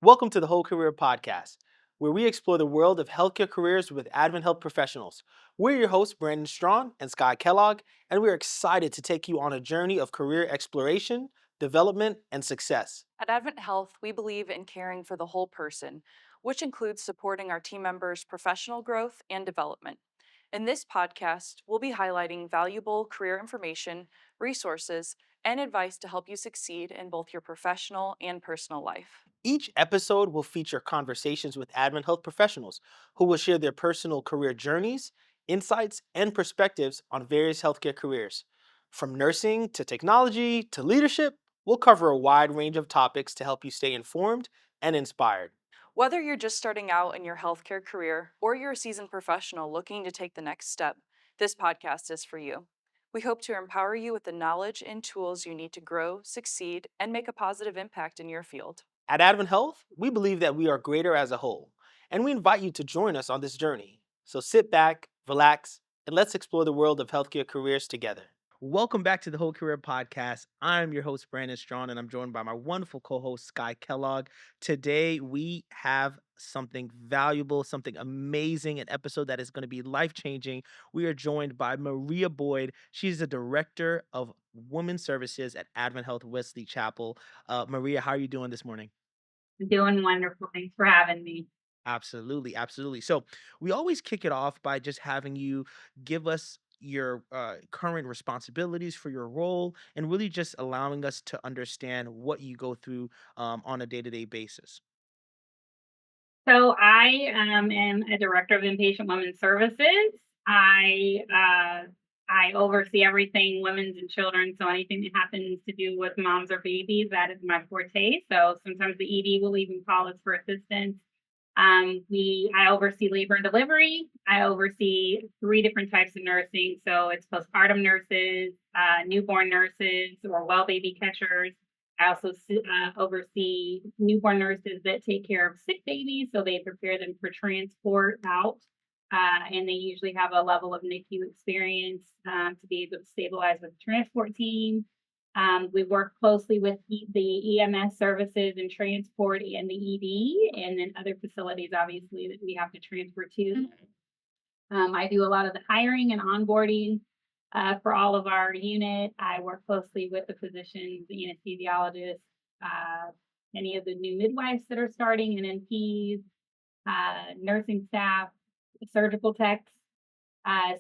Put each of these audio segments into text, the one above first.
Welcome to the Whole Career Podcast, where we explore the world of healthcare careers with Advent Health professionals. We're your hosts, Brandon Strong and Sky Kellogg, and we're excited to take you on a journey of career exploration, development, and success. At Advent Health, we believe in caring for the whole person, which includes supporting our team members' professional growth and development. In this podcast, we'll be highlighting valuable career information, resources, and advice to help you succeed in both your professional and personal life. Each episode will feature conversations with Advent Health professionals who will share their personal career journeys, insights, and perspectives on various healthcare careers. From nursing to technology to leadership, we'll cover a wide range of topics to help you stay informed and inspired. Whether you're just starting out in your healthcare career or you're a seasoned professional looking to take the next step, this podcast is for you. We hope to empower you with the knowledge and tools you need to grow, succeed, and make a positive impact in your field. At Advent Health, we believe that we are greater as a whole, and we invite you to join us on this journey. So sit back, relax, and let's explore the world of healthcare careers together. Welcome back to the Whole Career Podcast. I'm your host, Brandon Strong, and I'm joined by my wonderful co host, Sky Kellogg. Today, we have something valuable, something amazing, an episode that is going to be life changing. We are joined by Maria Boyd. She's the Director of Women's Services at Advent Health Wesley Chapel. Maria, how are you doing this morning? Doing wonderful. Thanks for having me. Absolutely, absolutely. So we always kick it off by just having you give us your current responsibilities for your role and really just allowing us to understand what you go through on a day-to-day basis. So I am a director of inpatient women's services. I I oversee everything women's and children. So anything that happens to do with moms or babies, that is my forte. So sometimes the ED will even call us for assistance. I oversee labor and delivery. I oversee three different types of nursing. So it's postpartum nurses, newborn nurses, or well baby catchers. I also oversee newborn nurses that take care of sick babies, so they prepare them for transport out. And they usually have a level of NICU experience to be able to stabilize with the transport team. We work closely with the EMS services and transport and the ED, and then other facilities, obviously, that we have to transfer to. I do a lot of the hiring and onboarding for all of our unit. I work closely with the physicians, the anesthesiologists, any of the new midwives that are starting, and NPs, nursing staff, surgical techs.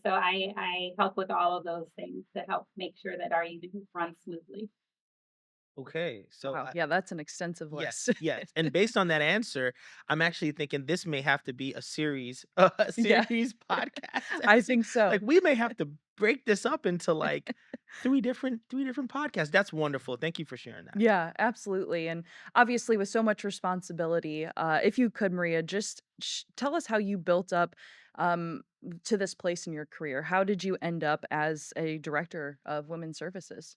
So I help with all of those things to help make sure that our unit runs smoothly. Okay, so Wow, yeah, that's an extensive list. yes, yes. And based on that answer, I'm actually thinking this may have to be a series, a Yeah, series podcast I episode. think so. Like we may have to break this up into like three different podcasts. That's wonderful. Thank you for sharing that. Yeah, absolutely. And obviously, with so much responsibility, if you could, Maria, just tell us how you built up um, to this place in your career. How did you end up as a director of women's services?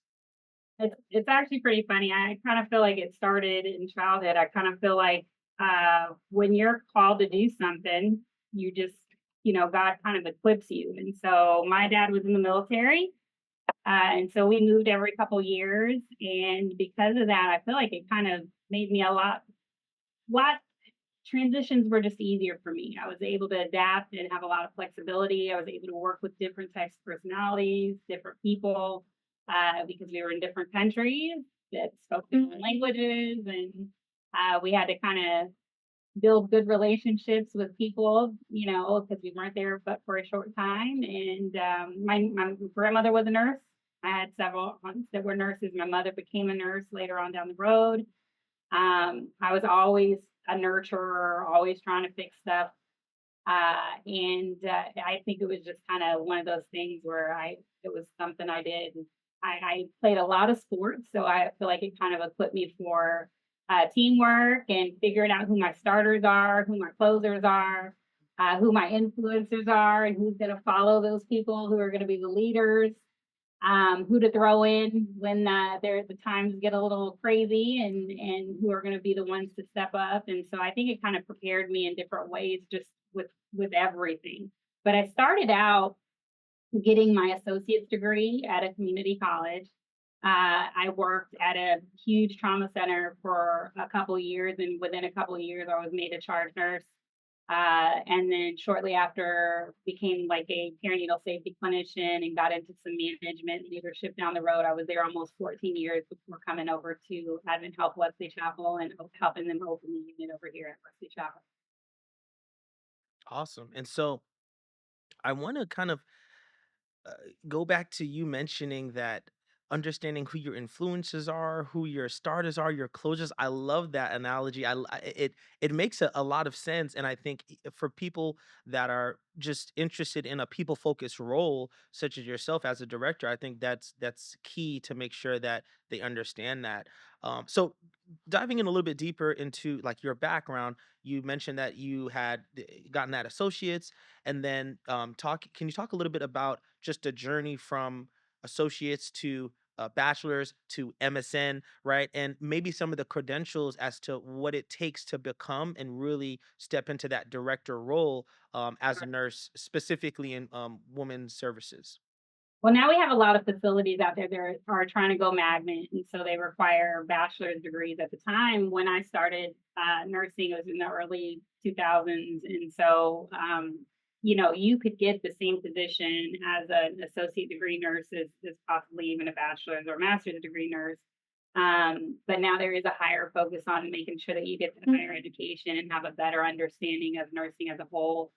It's actually pretty funny. I kind of feel like it started in childhood. I kind of feel like when you're called to do something, you just, God kind of equips you. And so my dad was in the military. And so we moved every couple years. And because of that, I feel like it kind of made me lot transitions were just easier for me. I was able to adapt and have a lot of flexibility. I was able to work with different types of personalities, different people, because we were in different countries that spoke different languages. And we had to kind of build good relationships with people, because we weren't there but for a short time. And my grandmother was a nurse. I had several aunts that were nurses. My mother became a nurse later on down the road. I was always a nurturer, always trying to fix stuff. And I think it was just kind of one of those things where it was something I did. I played a lot of sports, so I feel like it kind of equipped me for teamwork and figuring out who my starters are, who my closers are, who my influencers are, and who's going to follow those people who are going to be the leaders, who to throw in when the times get a little crazy, and who are going to be the ones to step up. And so I think it kind of prepared me in different ways, just with everything. But I started out getting my associate's degree at a community college. I worked at a huge trauma center for a couple years, and within a couple of years, I was made a charge nurse. And then shortly after, became like a perinatal safety clinician and got into some management leadership down the road. I was there almost 14 years before coming over to Advent Health Wesley Chapel and helping them open the unit over here at Wesley Chapel. Awesome. And so I want to kind of uh, go back to you mentioning that understanding who your influences are, who your starters are, your closers. I love that analogy. It makes a lot of sense, and I think for people that are just interested in a people focused role, such as yourself as a director, I think that's key to make sure that they understand that. So diving in a little bit deeper into like your background, you mentioned that you had gotten that associates and then talk. Can you talk a little bit about just a journey from associates to bachelor's to MSN, right? And maybe some of the credentials as to what it takes to become and really step into that director role as a nurse, specifically in women's services. Well, now we have a lot of facilities out there that are trying to go magnet, and so they require bachelor's degrees. At the time when I started nursing, it was in the early 2000s, and so you could get the same position as an associate degree nurse as possibly even a bachelor's or master's degree nurse. But now there is a higher focus on making sure that you get the higher education and have a better understanding of nursing as a whole.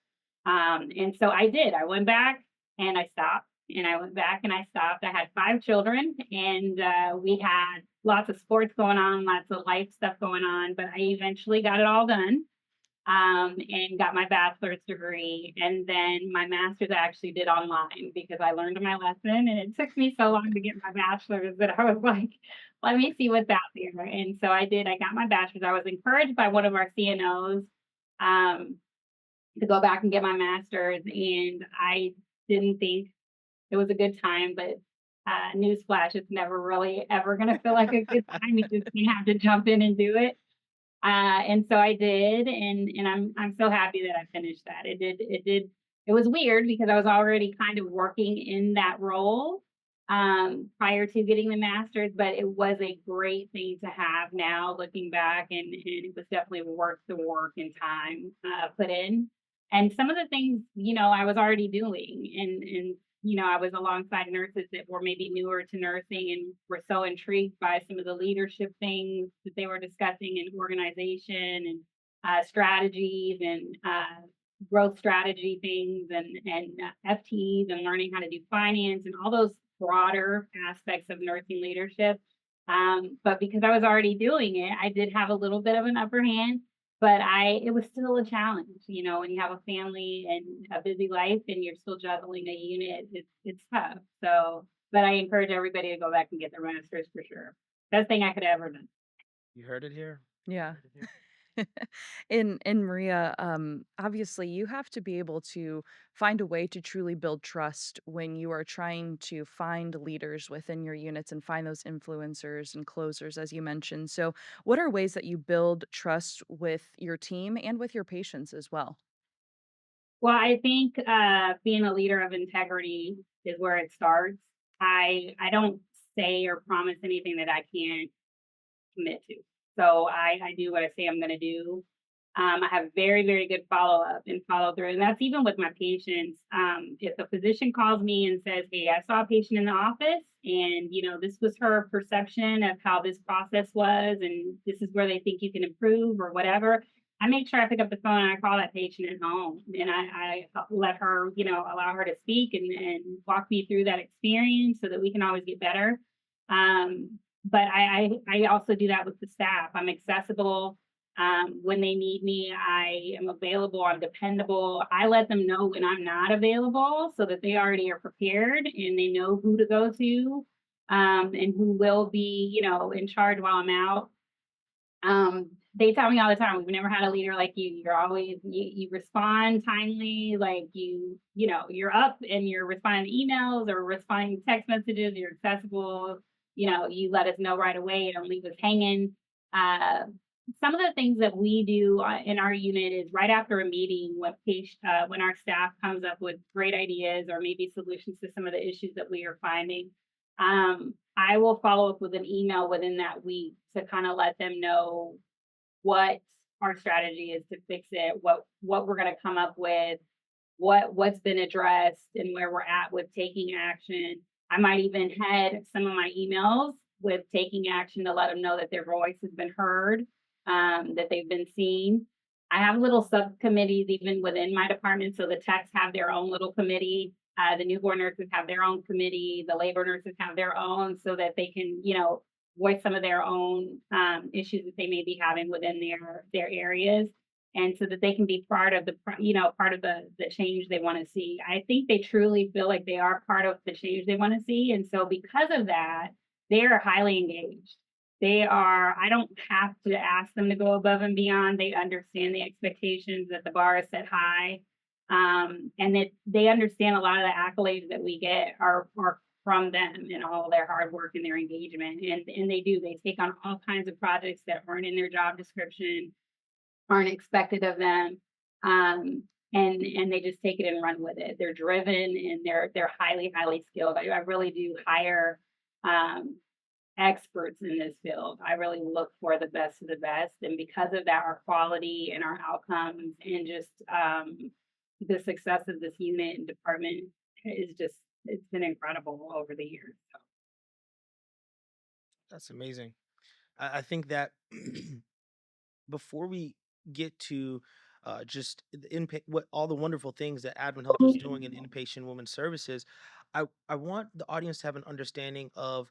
And so I did. I went back and I stopped, and I went back and I stopped. I had 5 children, and we had lots of sports going on, lots of life stuff going on. But I eventually got it all done, and got my bachelor's degree. And then my master's I actually did online because I learned my lesson, and it took me so long to get my bachelor's that I was like, let me see what's out there. And so I did. I got my bachelor's. I was encouraged by one of our CNOs. Um, to go back and get my master's, and I didn't think it was a good time, but newsflash, it's never really ever going to feel like a good time. You just have to jump in and do it. And so I did, and I'm so happy that I finished that. It did. It was weird because I was already kind of working in that role prior to getting the master's, but it was a great thing to have now looking back, and it was definitely worth the work and time put in. And some of the things, I was already doing, and I was alongside nurses that were maybe newer to nursing and were so intrigued by some of the leadership things that they were discussing in organization and strategies and growth strategy things and FTEs and learning how to do finance and all those broader aspects of nursing leadership. But because I was already doing it, I did have a little bit of an upper hand, but it was still a challenge, when you have a family and a busy life and you're still juggling a unit, it's tough. So, but I encourage everybody to go back and get their master's for sure. Best thing I could ever done. You heard it here. You Yeah. heard it here. And Maria, obviously you have to be able to find a way to truly build trust when you are trying to find leaders within your units and find those influencers and closers, as you mentioned. So, what are ways that you build trust with your team and with your patients as well? Well, I think being a leader of integrity is where it starts. I don't say or promise anything that I can't commit to. So I do what I say I'm going to do. I have very, very good follow up and follow through. And that's even with my patients. If a physician calls me and says, hey, I saw a patient in the office, and, this was her perception of how this process was, and this is where they think you can improve or whatever. I make sure I pick up the phone and I call that patient at home, and I let her, allow her to speak and walk me through that experience so that we can always get better. But I also do that with the staff. I'm accessible when they need me. I am available. I'm dependable. I let them know when I'm not available so that they already are prepared and they know who to go to, and who will be, in charge while I'm out. They tell me all the time, we've never had a leader like you. You're always you respond timely, like you're up and you're responding to emails or responding to text messages, you're accessible, you let us know right away, you don't leave us hanging. Uh some of the things that we do in our unit is right after a meeting when our staff comes up with great ideas or maybe solutions to some of the issues that we are finding. I will follow up with an email within that week to kind of let them know what our strategy is to fix it, what we're going to come up with, what's been addressed, and where we're at with taking action. I might even head some of my emails with taking action to let them know that their voice has been heard, that they've been seen. I have little subcommittees even within my department. So the techs have their own little committee. The newborn nurses have their own committee. The labor nurses have their own, so that they can, voice some of their own issues that they may be having within their areas, and so that they can be part of part of the change they want to see. I think they truly feel like they are part of the change they want to see, and so because of that, they are highly engaged. I don't have to ask them to go above and beyond. They understand the expectations, that the bar is set high, and that they understand a lot of the accolades that we get are from them and all their hard work and their engagement. And they take on all kinds of projects that aren't in their job description, aren't expected of them. And they just take it and run with it. They're driven and they're highly skilled. I really do hire um, experts in this field. I really look for the best of the best, and because of that, our quality and our outcomes and just the success of this unit and department is just it's been incredible over the years. That's amazing. I think that before we get to just what all the wonderful things that Advent Health is doing in inpatient women's services, I want the audience to have an understanding of,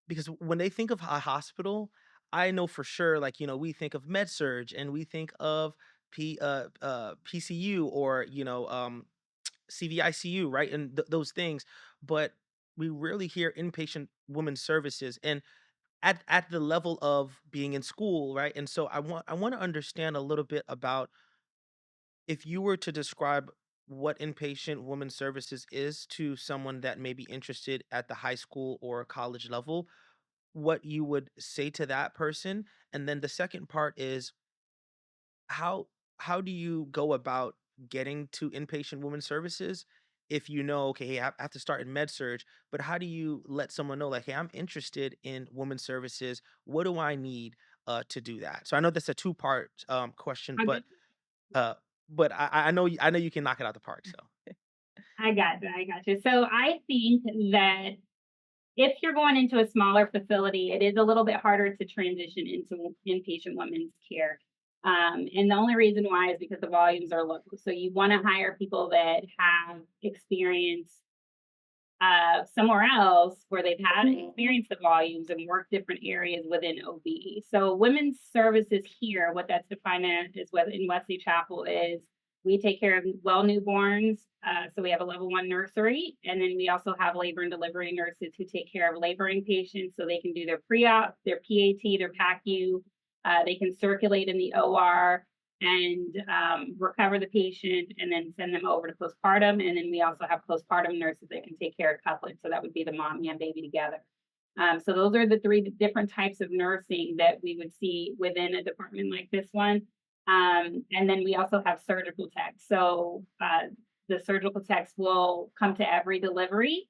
because when they think of a hospital, I know for sure, like, we think of med surge and we think of PCU, or CVICU, right? And those things, but we rarely hear inpatient women's services. And at the level of being in school, right? And so I want to understand a little bit about, if you were to describe what inpatient women's services is to someone that may be interested at the high school or college level, what you would say to that person. And then the second part is, how how do you go about getting to inpatient women's services, if okay, hey, I have to start in med surge, but how do you let someone know, like, hey, I'm interested in women's services, what do I need to do that? So I know that's a two-part question, I but get uh I know you can knock it out the park, so. I got you. I got you. So I think that if you're going into a smaller facility, it is a little bit harder to transition into inpatient women's care. And the only reason why is because the volumes are low. So you want to hire people that have experience somewhere else where they've had experienced the volumes and worked different areas within OB. So women's services here, what that's defined as is what in Wesley Chapel is we take care of well newborns. So we have a level one nursery, and then we also have labor and delivery nurses who take care of laboring patients, so they can do their pre-op, their PAT, their PACU. They can circulate in the OR and recover the patient and then send them over to postpartum. And then we also have postpartum nurses that can take care of couplets. So that would be the mommy and baby together. So those are the three different types of nursing that we would see within a department like this one. And then we also have surgical techs. So the surgical techs will come to every delivery,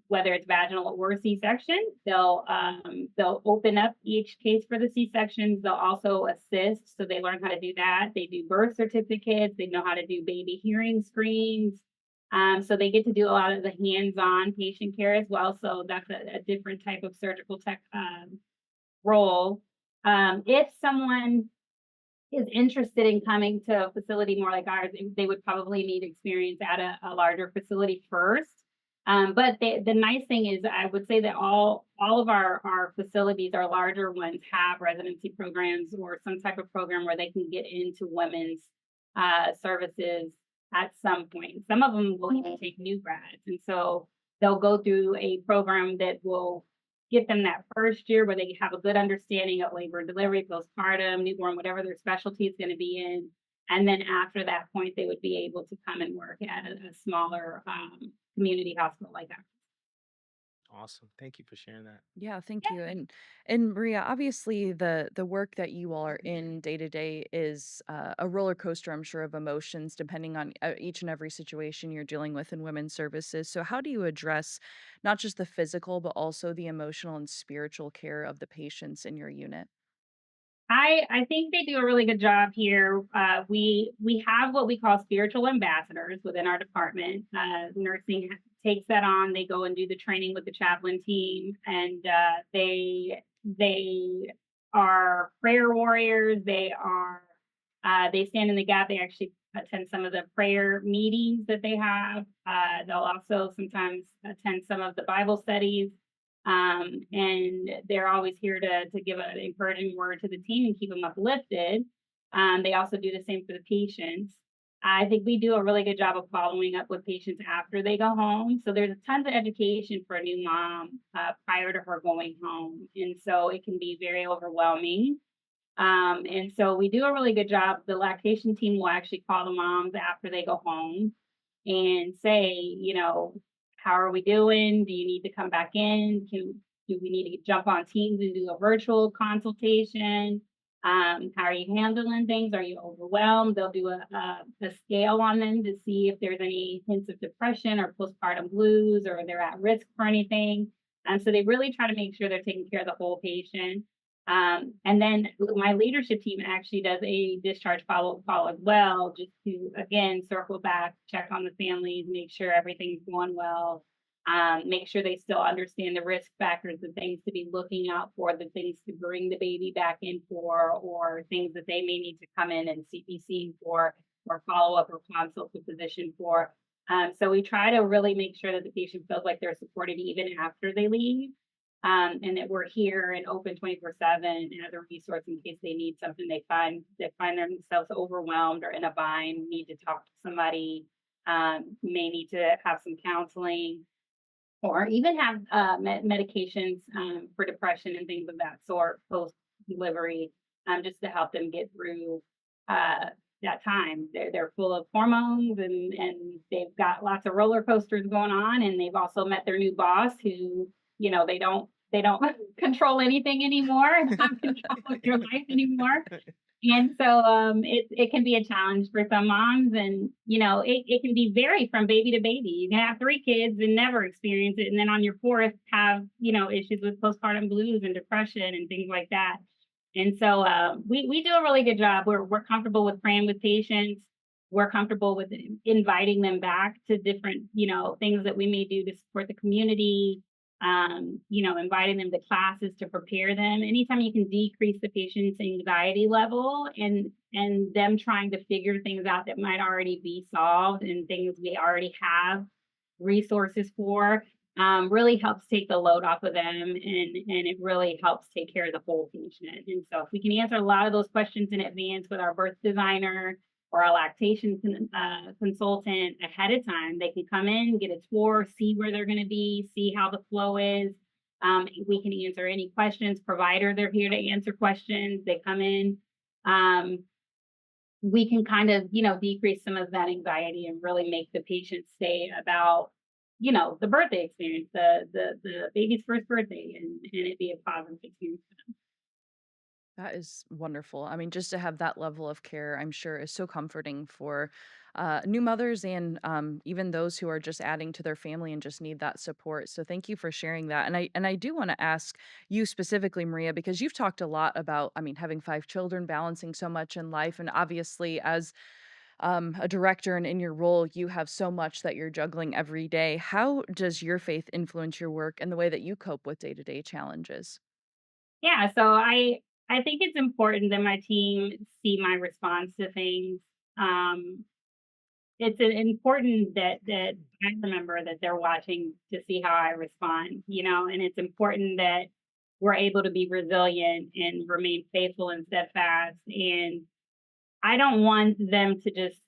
whether it's vaginal or C-section. They'll open up each case for the C-sections. They'll also assist, so they learn how to do that. They do birth certificates. They know how to do baby hearing screens. So they get to do a lot of the hands-on patient care as well. So that's a different type of surgical tech role. If someone is interested in coming to a facility more like ours, they would probably need experience at a larger facility first. But the nice thing is, I would say that all of our facilities, our larger ones, have residency programs or some type of program where they can get into women's services at some point. Some of them will even take new grads, and so they'll go through a program that will get them that first year where they have a good understanding of labor and delivery, postpartum, newborn, whatever their specialty is going to be in. And then after that point, they would be able to come and work at a smaller community hospital like that. Awesome. Thank you for sharing that. Yeah, thank you. And Maria, obviously the work that you all are in day to day is a roller coaster, I'm sure, of emotions, depending on each and every situation you're dealing with in women's services. So, how do you address not just the physical, but also the emotional and spiritual care of the patients in your unit? I think they do a really good job here. We have what we call spiritual ambassadors within our department. Nursing takes that on. They go and do the training with the chaplain team, and they are prayer warriors. They stand in the gap. They actually attend some of the prayer meetings that they have. They'll also sometimes attend some of the Bible studies, and they're always here to give an encouraging word to the team and keep them uplifted. They also do the same for the patients. I think we do a really good job of following up with patients after they go home. So there's tons of education for a new mom prior to her going home, and so it can be very overwhelming. And so we do a really good job. The lactation team will actually call the moms after they go home and say, how are we doing? Do you need to come back in? Do we need to jump on Teams and do a virtual consultation? How are you handling things? Are you overwhelmed? They'll do a scale on them to see if there's any hints of depression or postpartum blues or they're at risk for anything. So they really try to make sure they're taking care of the whole patient. And then my leadership team actually does a discharge follow call as well, just to again circle back, check on the families, make sure everything's going well, make sure they still understand the risk factors, the things to be looking out for, the things to bring the baby back in for, or things that they may need to come in and CPC for, or follow up or consult the physician for. So we try to really make sure that the patient feels like they're supported even after they leave, and that we're here and open 24/7 and as a resource in case they need something. They find themselves overwhelmed or in a bind, need to talk to somebody, may need to have some counseling, or even have medications for depression and things of that sort post delivery, just to help them get through uh, that time. They're full of hormones, and they've got lots of roller coasters going on, and they've also met their new boss who, they don't control anything anymore, have control of your life anymore. And so it can be a challenge for some moms, and it can be vary from baby to baby. You can have three kids and never experience it, and then on your fourth have issues with postpartum blues and depression and things like that. And so we do a really good job. We're comfortable with praying with patients. We're comfortable with inviting them back to different things that we may do to support the community. Inviting them to classes to prepare them. Anytime you can decrease the patient's anxiety level and them trying to figure things out that might already be solved and things we already have resources for, really helps take the load off of them, and it really helps take care of the whole patient. And so if we can answer a lot of those questions in advance with our birth designer or a lactation consultant ahead of time, they can come in, get a tour, see where they're going to be, see how the flow is. We can answer any questions. Provider, they're here to answer questions. They come in. Um, we can kind of, decrease some of that anxiety and really make the patient stay about, the birthday experience, the baby's first birthday, and it be a positive experience. That is wonderful. I mean, just to have that level of care, I'm sure is so comforting for new mothers and even those who are just adding to their family and just need that support. So thank you for sharing that. And I do want to ask you specifically, Maria, because you've talked a lot about, I mean, having five children, balancing so much in life, and obviously as a director and in your role, you have so much that you're juggling every day. How does your faith influence your work and the way that you cope with day to day challenges? Yeah, so I think it's important that my team see my response to things. Um, it's important that I remember that they're watching to see how I respond, and it's important that we're able to be resilient and remain faithful and steadfast. And I don't want them to just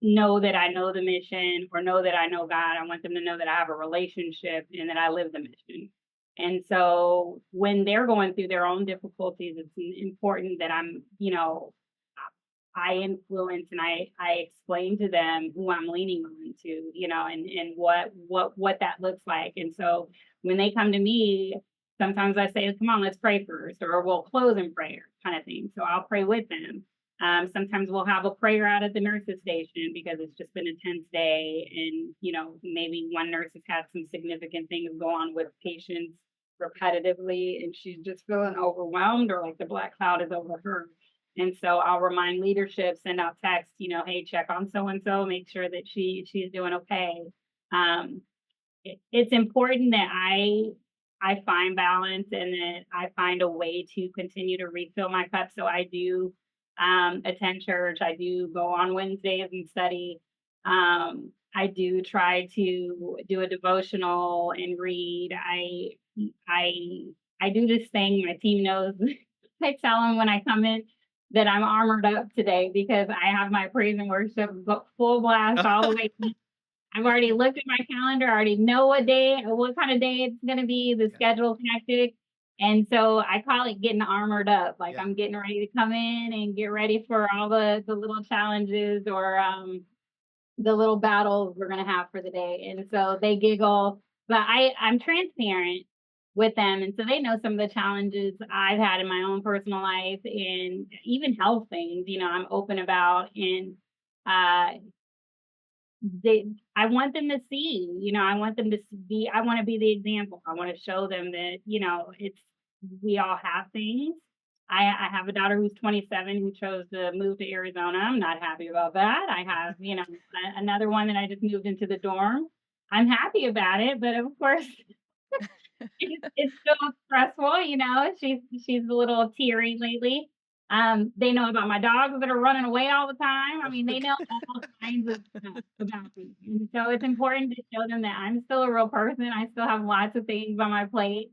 know that I know the mission or know that I know God. I want them to know that I have a relationship and that I live the mission. And so when they're going through their own difficulties, it's important that I'm I influence and I explain to them who I'm leaning on to, and what that looks like. And so when they come to me, sometimes I say, come on, let's pray first, or we'll close in prayer kind of thing. So I'll pray with them. Sometimes we'll have a prayer out at the nurses station because it's just been a tense day. And, maybe one nurse has had some significant things go on with patients repetitively and she's just feeling overwhelmed or like the black cloud is over her. And so I'll remind leadership, send out text, hey, check on so and so, make sure that she's doing okay. Um, it's important that I find balance and that I find a way to continue to refill my cup. So I do attend church. I do go on Wednesdays and study. I do try to do a devotional and read. I I do this thing. My team knows. I tell them when I come in that I'm armored up today because I have my praise and worship full blast all the way. I've already looked at my calendar. I already know what kind of day it's going to be. The Yeah. schedule's hectic. And so I call it getting armored up. Like Yeah. I'm getting ready to come in and get ready for all the little challenges or the little battles we're going to have for the day. And so they giggle, but I'm transparent with them. And so they know some of the challenges I've had in my own personal life and even health things, I'm open about. And uh, they I want them to see, I want them to I want to be the example. I want to show them that, it's we all have things. I have a daughter who's 27 who chose to move to Arizona. I'm not happy about that. I have, another one that I just moved into the dorm. I'm happy about it, but of course it's still stressful, she's a little teary lately. They know about my dogs that are running away all the time. I mean, they know all kinds of stuff about me. And so it's important to show them that I'm still a real person. I still have lots of things on my plate.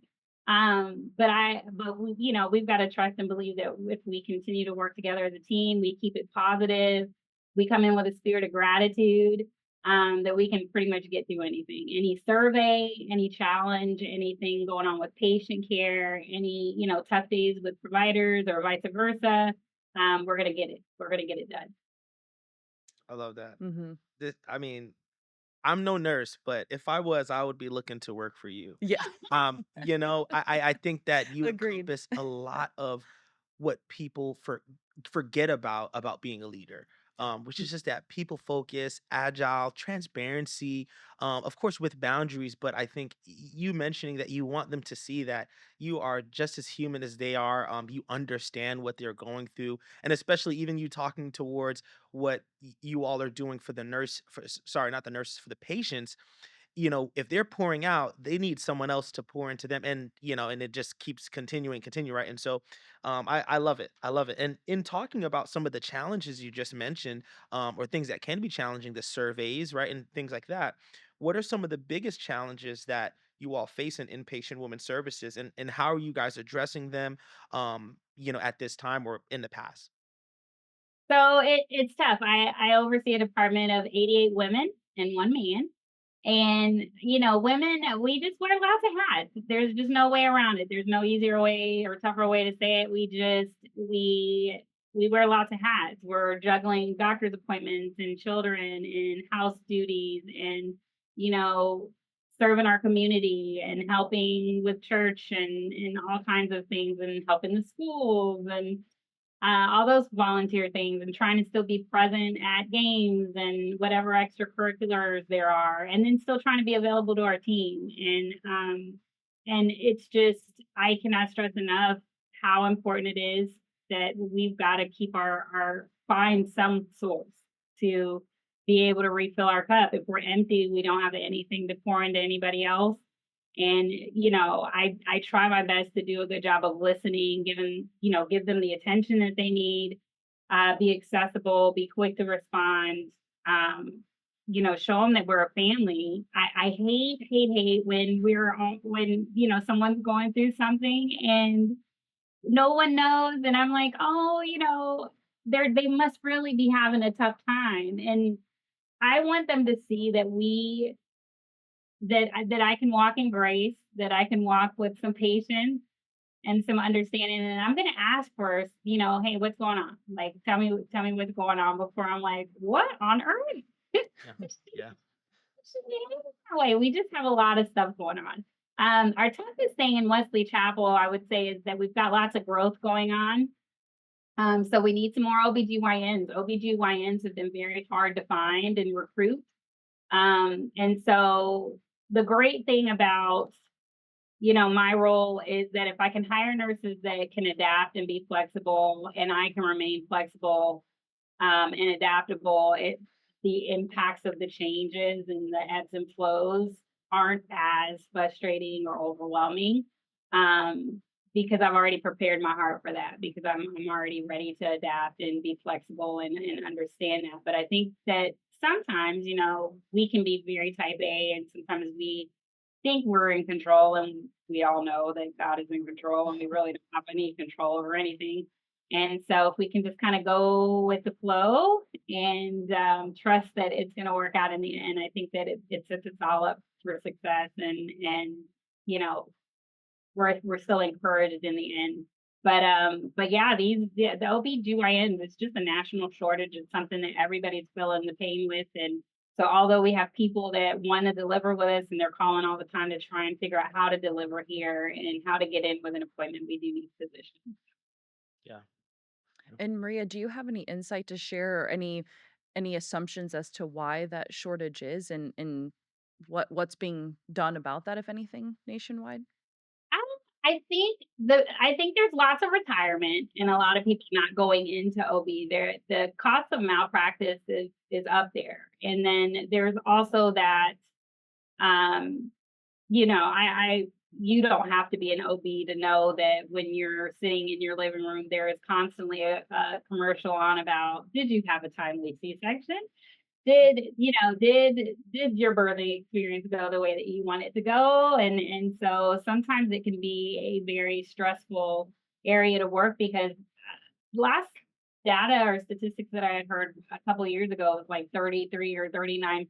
But we, we've got to trust and believe that if we continue to work together as a team, we keep it positive, we come in with a spirit of gratitude, that we can pretty much get through anything, any survey, any challenge, anything going on with patient care, any, tough days with providers or vice versa. We're going to get it. We're going to get it done. I love that. Hmm. I mean, I'm no nurse, but if I was, I would be looking to work for you. Yeah. I think that you Agreed. encompass a lot of what people forget about being a leader, which is just that people focus, agile, transparency, of course with boundaries. But I think you mentioning that you want them to see that you are just as human as they are. You understand what they're going through, and especially even you talking towards what you all are doing for the nurse, sorry, not the nurses, for the patients. If they're pouring out, they need someone else to pour into them, and and it just keeps continue, right? And so, I love it. I love it. And in talking about some of the challenges you just mentioned, or things that can be challenging, the surveys, right, and things like that. What are some of the biggest challenges that you all face in inpatient women's services, and how are you guys addressing them, at this time or in the past? So it's tough. I oversee a department of 88 women and one man. And, women, we just wear lots of hats. There's just no way around it. There's no easier way or tougher way to say it. We wear lots of hats. We're juggling doctor's appointments and children and house duties and, you know, serving our community and helping with church and all kinds of things and helping the schools and all those volunteer things and trying to still be present at games and whatever extracurriculars there are, and then still trying to be available to our team. And it's just I cannot stress enough how important it is that we've got to keep our find some source to be able to refill our cup. If we're empty, we don't have anything to pour into anybody else. And I try my best to do a good job of listening, give them the attention that they need, be accessible, be quick to respond, show them that we're a family. I hate when when someone's going through something and no one knows, and I'm like, oh, they must really be having a tough time. And I want them to see that I can walk in grace, that I can walk with some patience, and some understanding. And I'm going to ask first, hey, what's going on? Like, tell me what's going on before I'm like, what on earth? Yeah. Yeah. Way. We just have a lot of stuff going on. Our toughest thing in Wesley Chapel, I would say, is that we've got lots of growth going on. So we need some more OBGYNs. OBGYNs have been very hard to find and recruit. And so the great thing about, my role is that if I can hire nurses that can adapt and be flexible, and I can remain flexible and adaptable, the impacts of the changes and the ebbs and flows aren't as frustrating or overwhelming. Um, because I've already prepared my heart for that, because I'm already ready to adapt and be flexible and understand that. But I think that sometimes, we can be very type A, and sometimes we think we're in control, and we all know that God is in control, and we really don't have any control over anything. And so if we can just kind of go with the flow and trust that it's going to work out in the end, I think that it sets us all up for success. And you know we're still encouraged in the end. But yeah, the OBGYNs, it's just a national shortage. It's something that everybody's feeling the pain with. And so although we have people that want to deliver with us, and they're calling all the time to try and figure out how to deliver here and how to get in with an appointment, we do need physicians. Yeah. And Maria, do you have any insight to share or any assumptions as to why that shortage is and what's being done about that, if anything, nationwide? Um, I think there's lots of retirement and a lot of people not going into OB. The cost of malpractice is up there. And then there's also that um I you don't have to be an OB to know that when you're sitting in your living room, there is constantly a commercial on about, did you have a timely C-section? Did your birthing experience go the way that you want it to go? And so sometimes it can be a very stressful area to work, because last data or statistics that I had heard a couple of years ago was like 33 or 39%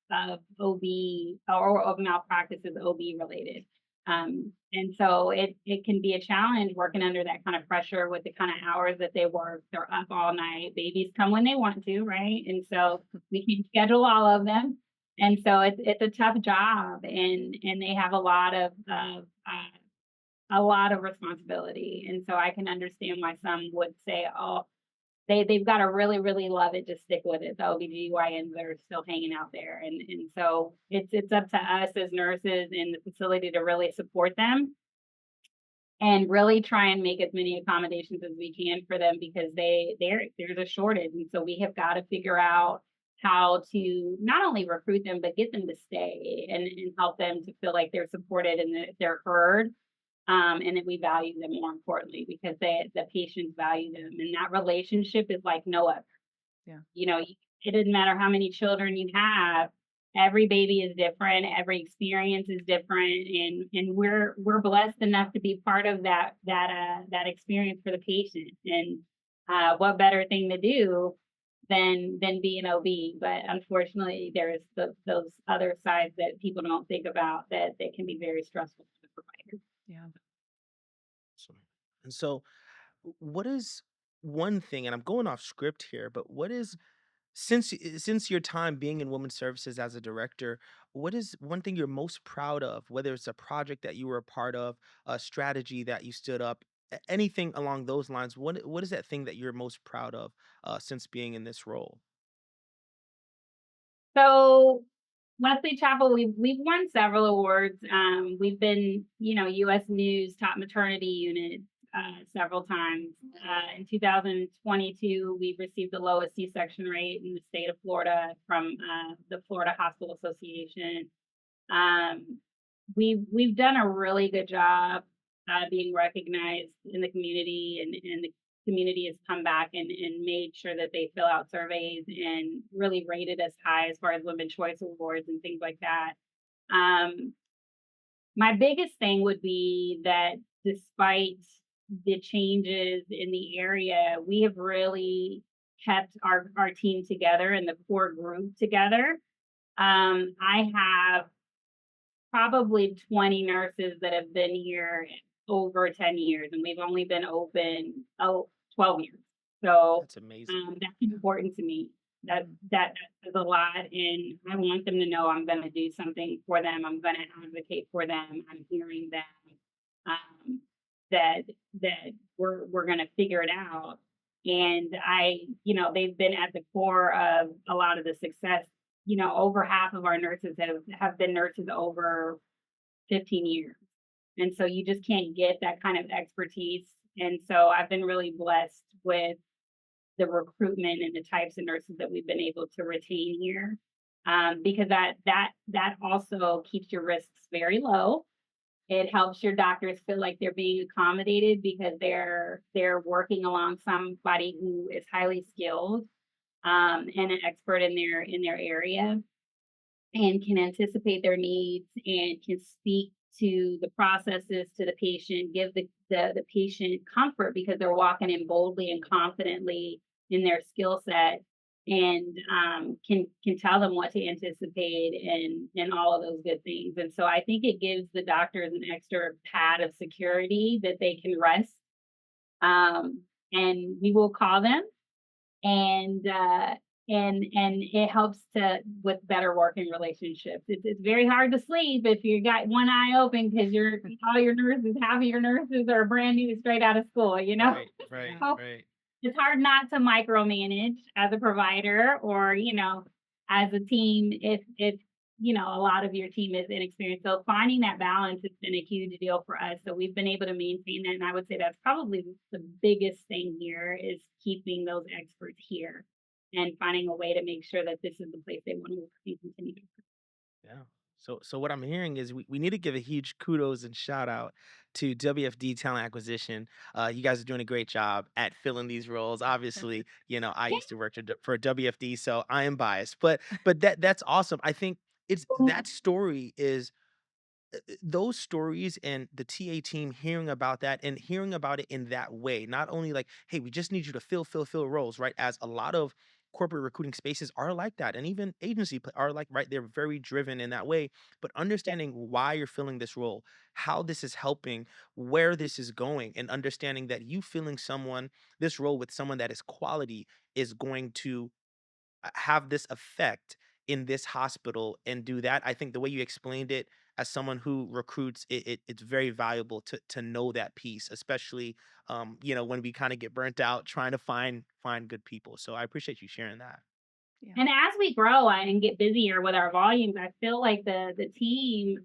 of OB or of malpractice is OB related. And so it can be a challenge working under that kind of pressure with the kind of hours that they work. They're up all night. Babies come when they want to, right? And so we can schedule all of them. And so it's a tough job, and they have a lot of responsibility. And so I can understand why some would say, oh, they've got to really, really love it to stick with it. The OBGYNs that are still hanging out there. And so it's up to us as nurses in the facility to really support them and really try and make as many accommodations as we can for them, because there's a shortage. And so we have got to figure out how to not only recruit them, but get them to stay, and help them to feel like they're supported and that they're heard, and that we value them, more importantly, because the patients value them, and that relationship is like no other. Yeah. It doesn't matter how many children you have. Every baby is different. Every experience is different, and we're blessed enough to be part of that experience for the patient. And what better thing to do than be an OB? But unfortunately, there's those other sides that people don't think about, that can be very stressful for the provider. Yeah. Awesome. And so, what is one thing, and I'm going off script here, but what is, since your time being in women's services as a director, what is one thing you're most proud of? Whether it's a project that you were a part of, a strategy that you stood up, anything along those lines. What is that thing that you're most proud of since being in this role? So Wesley Chapel, we've won several awards. We've been, U.S. News Top Maternity Unit several times. In 2022, we received the lowest C-section rate in the state of Florida from the Florida Hospital Association. Um, we've done a really good job being recognized in the community, and the community has come back and made sure that they fill out surveys and really rated us high as far as Women Choice Awards and things like that. Um, my biggest thing would be that despite the changes in the area, we have really kept our team together and the core group together. I have probably 20 nurses that have been here over 10 years, and we've only been open 12 years. So That's amazing. that's important to me. That is a lot, and I want them to know I'm going to do something for them. I'm going to advocate for them. I'm hearing them, um, that we're going to figure it out. And they've been at the core of a lot of the success. Over half of our nurses have been nurses over 15 years. And so you just can't get that kind of expertise. And so I've been really blessed with the recruitment and the types of nurses that we've been able to retain here. Because that also keeps your risks very low. It helps your doctors feel like they're being accommodated because they're working along somebody who is highly skilled, and an expert in their area, and can anticipate their needs and can speak to the processes to the patient, give the patient comfort because they're walking in boldly and confidently in their skill set, and can tell them what to anticipate and all of those good things. And so I think it gives the doctors an extra pad of security that they can rest. And we will call them, and it helps to with better working relationships. It's very hard to sleep if you got one eye open because you're all your nurses, half of your nurses are brand new straight out of school, Right, Yeah. right, So right. it's hard not to micromanage as a provider, or as a team, if a lot of your team is inexperienced. So finding that balance has been a huge deal for us. So we've been able to maintain that, and I would say that's probably the biggest thing here is keeping those experts here and finding a way to make sure that this is the place they want to work and continue to work. Yeah. So what I'm hearing is we need to give a huge kudos and shout out to WFD Talent Acquisition. You guys are doing a great job at filling these roles. Obviously, I used to work for WFD, so I am biased. But that's awesome. I think it's that story is those stories and the TA team hearing about that and hearing about it in that way, not only like, hey, we just need you to fill roles, right? As a lot of corporate recruiting spaces are like that, and even are like, right, they're very driven in that way. But understanding why you're filling this role, how this is helping, where this is going, and understanding that you filling this role with someone that is quality is going to have this effect in this hospital and do that. I think the way you explained it as someone who recruits, it's very valuable to know that piece, especially when we kind of get burnt out trying to find good people. So I appreciate you sharing that. Yeah. And as we grow and get busier with our volumes, I feel like the team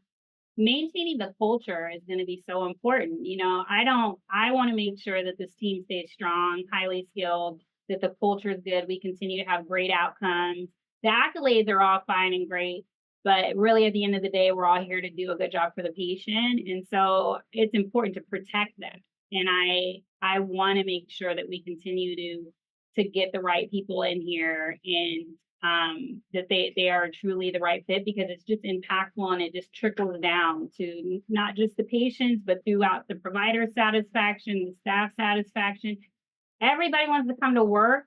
maintaining the culture is going to be so important. I want to make sure that this team stays strong, highly skilled, that the culture is good. We continue to have great outcomes. The accolades are all fine and great, but really at the end of the day, we're all here to do a good job for the patient. And so it's important to protect that. And I want to make sure that we continue to get the right people in here, and that they are truly the right fit, because it's just impactful and it just trickles down to not just the patients, but throughout the provider satisfaction, the staff satisfaction. Everybody wants to come to work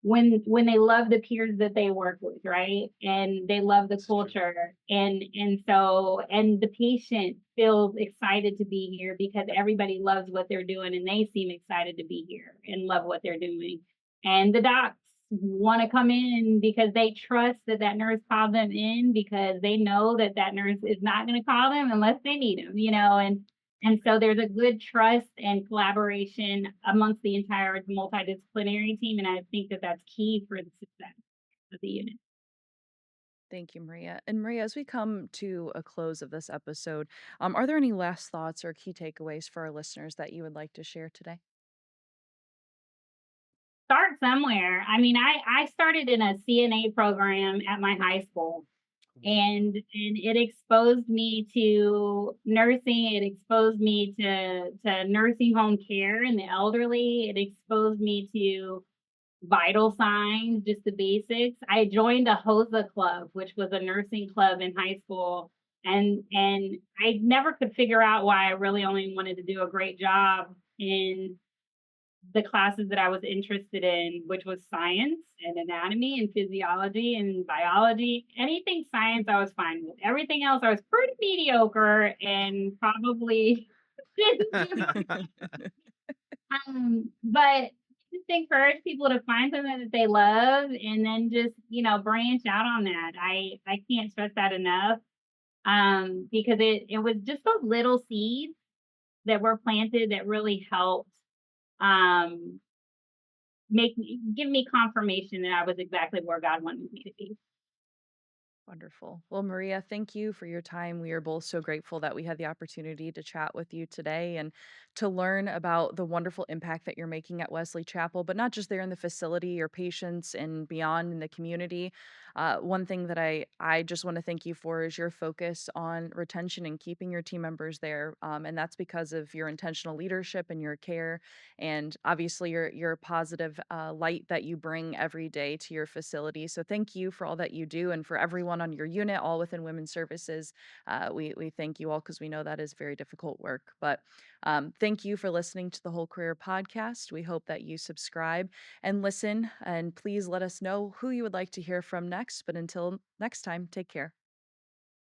when they love the peers that they work with, right? And they love the This is true. culture. And the patient feels excited to be here because everybody loves what they're doing and they seem excited to be here and love what they're doing. And the docs want to come in because they trust that that nurse called them in, because they know that that nurse is not going to call them unless they need them. And so there's a good trust and collaboration amongst the entire multidisciplinary team, and I think that that's key for the success of the unit. Thank you, Maria. And Maria, as we come to a close of this episode, are there any last thoughts or key takeaways for our listeners that you would like to share today? Start somewhere. I mean, I started in a CNA program at my high school, Wow. and it exposed me to nursing. It exposed me to nursing home care and the elderly. It exposed me to vital signs, just the basics. I joined a HOSA club, which was a nursing club in high school. And I never could figure out why I really only wanted to do a great job in the classes that I was interested in, which was science and anatomy and physiology and biology. Anything science, I was fine with. Everything else, I was pretty mediocre and probably But just encourage people to find something that they love and then just, branch out on that. I can't stress that enough. Because it was just those little seeds that were planted that really helped um give me confirmation that I was exactly where God wanted me to be. Wonderful. Well, Maria, thank you for your time. We are both so grateful that we had the opportunity to chat with you today and to learn about the wonderful impact that you're making at Wesley Chapel, but not just there in the facility, your patients and beyond in the community. One thing that I just want to thank you for is your focus on retention and keeping your team members there, and that's because of your intentional leadership and your care, and obviously your positive light that you bring every day to your facility. So thank you for all that you do, and for everyone on your unit, all within Women's Services. We thank you all because we know that is very difficult work. But thank you for listening to the Whole Career Podcast. We hope that you subscribe and listen, and please let us know who you would like to hear from next. But until next time, take care.